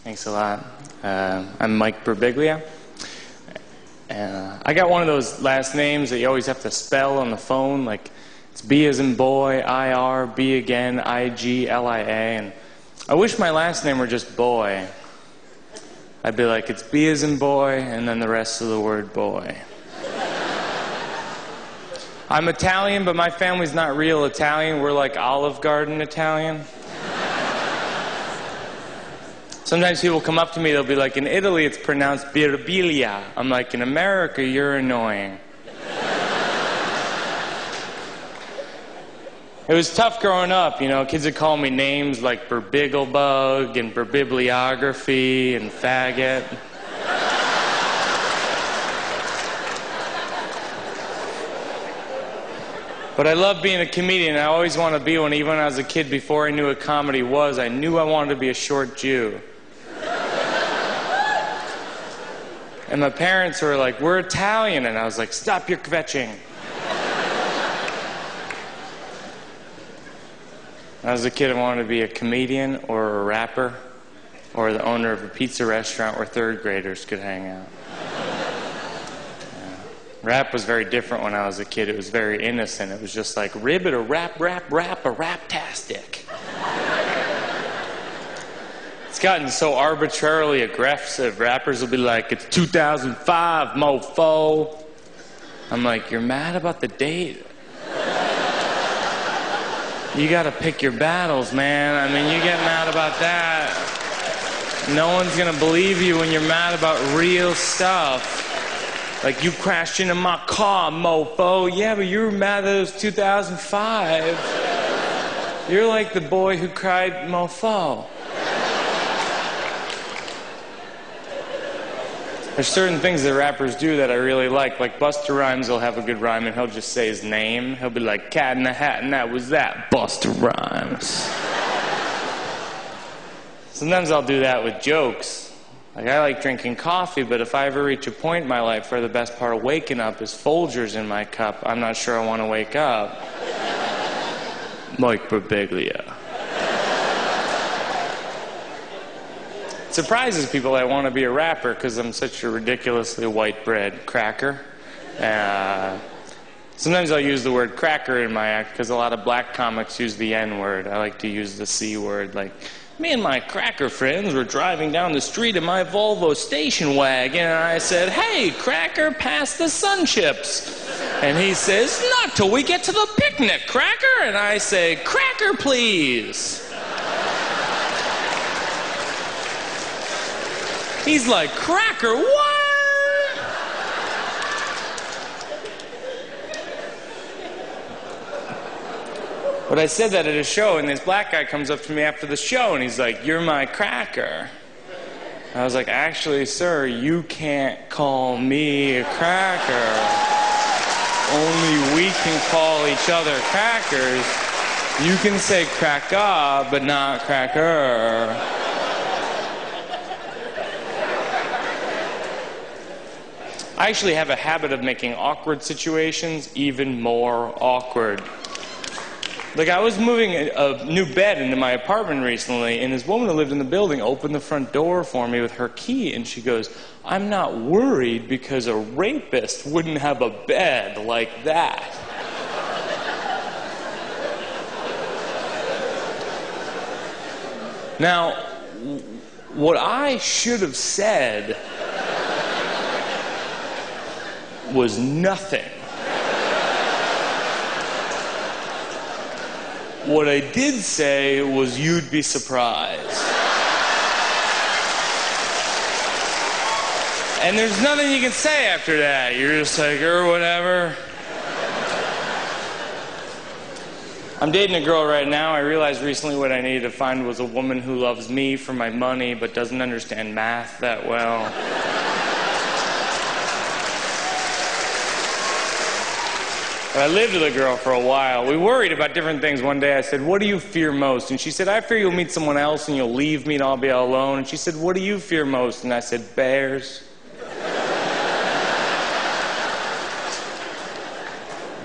Thanks a lot. I'm Mike Birbiglia. And I got one of those last names that you always have to spell on the phone, like it's B as in boy, I-R, B again, I-G-L-I-A. And I wish my last name were just boy. I'd be like, it's B as in boy, and then the rest of the word boy. I'm Italian, but my family's not real Italian. We're like Olive Garden Italian. Sometimes people come up to me, they'll be like, in Italy it's pronounced Birbiglia. I'm like, in America, you're annoying. It was tough growing up, you know, kids would call me names like Birbigglebug and Birbibliography and faggot. But I love being a comedian. I always wanted to be one. Even when I was a kid, before I knew what comedy was, I knew I wanted to be a short Jew. And my parents were like, we're Italian. And I was like, stop your kvetching. When I was a kid, I wanted to be a comedian or a rapper or the owner of a pizza restaurant where third graders could hang out. Rap was very different when I was a kid. It was very innocent. It was just like, ribbit or rap, rap, rap, a rap-tastic. It's gotten so arbitrarily aggressive. Rappers will be like, it's 2005, mofo. I'm like, you're mad about the date? You gotta pick your battles, man. I mean, you get mad about that. No one's gonna believe you when you're mad about real stuff. Like, you crashed into my car, mofo. Yeah, but you were mad that it was 2005. You're like the boy who cried, mofo. There's certain things that rappers do that I really like. Like Busta Rhymes will have a good rhyme and he'll just say his name. He'll be like, cat in the hat, and that was that, Busta Rhymes. Sometimes I'll do that with jokes. Like, I like drinking coffee, but if I ever reach a point in my life where the best part of waking up is Folgers in my cup, I'm not sure I want to wake up. Mike Birbiglia. It surprises people I want to be a rapper because I'm such a ridiculously white bread cracker. Sometimes I'll use the word cracker in my act because a lot of black comics use the N-word. I like to use the C word, like, me and my cracker friends were driving down the street in my Volvo station wagon, and I said, hey, cracker, pass the sun chips. And he says, not till we get to the picnic, cracker. And I say, cracker, please. He's like, cracker, what? But I said that at a show, and this black guy comes up to me after the show, and he's like, you're my cracker. I was like, actually, sir, you can't call me a cracker. Only we can call each other crackers. You can say cracker, but not cracker. I actually have a habit of making awkward situations even more awkward. Like, I was moving a new bed into my apartment recently, and this woman who lived in the building opened the front door for me with her key, and she goes, I'm not worried because a rapist wouldn't have a bed like that. Now, what I should have said was nothing. What I did say was, you'd be surprised. And there's nothing you can say after that. You're just like, or whatever. I'm dating a girl right now. I realized recently what I needed to find was a woman who loves me for my money but doesn't understand math that well. I lived with a girl for a while. We worried about different things. One day I said, what do you fear most? And she said, I fear you'll meet someone else and you'll leave me and I'll be all alone. And she said, what do you fear most? And I said, bears.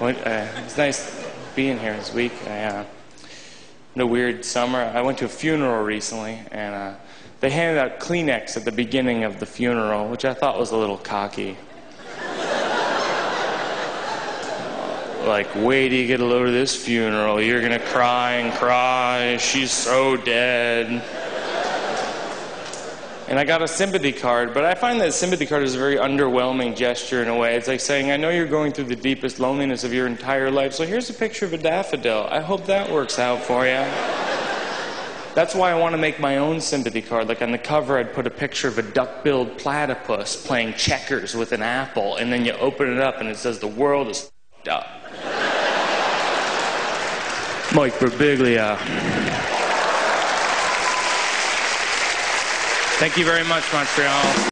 It's nice being here this week. a weird summer. I went to a funeral recently, and they handed out Kleenex at the beginning of the funeral, which I thought was a little cocky. Like, wait till you get a load of this funeral. You're gonna cry and cry. She's so dead. And I got a sympathy card, but I find that a sympathy card is a very underwhelming gesture in a way. It's like saying, I know you're going through the deepest loneliness of your entire life, so here's a picture of a daffodil. I hope that works out for you. That's why I want to make my own sympathy card. Like on the cover, I'd put a picture of a duck-billed platypus playing checkers with an apple, and then you open it up and it says, the world is f***ed up. Mike Birbiglia. Thank you very much, Montreal.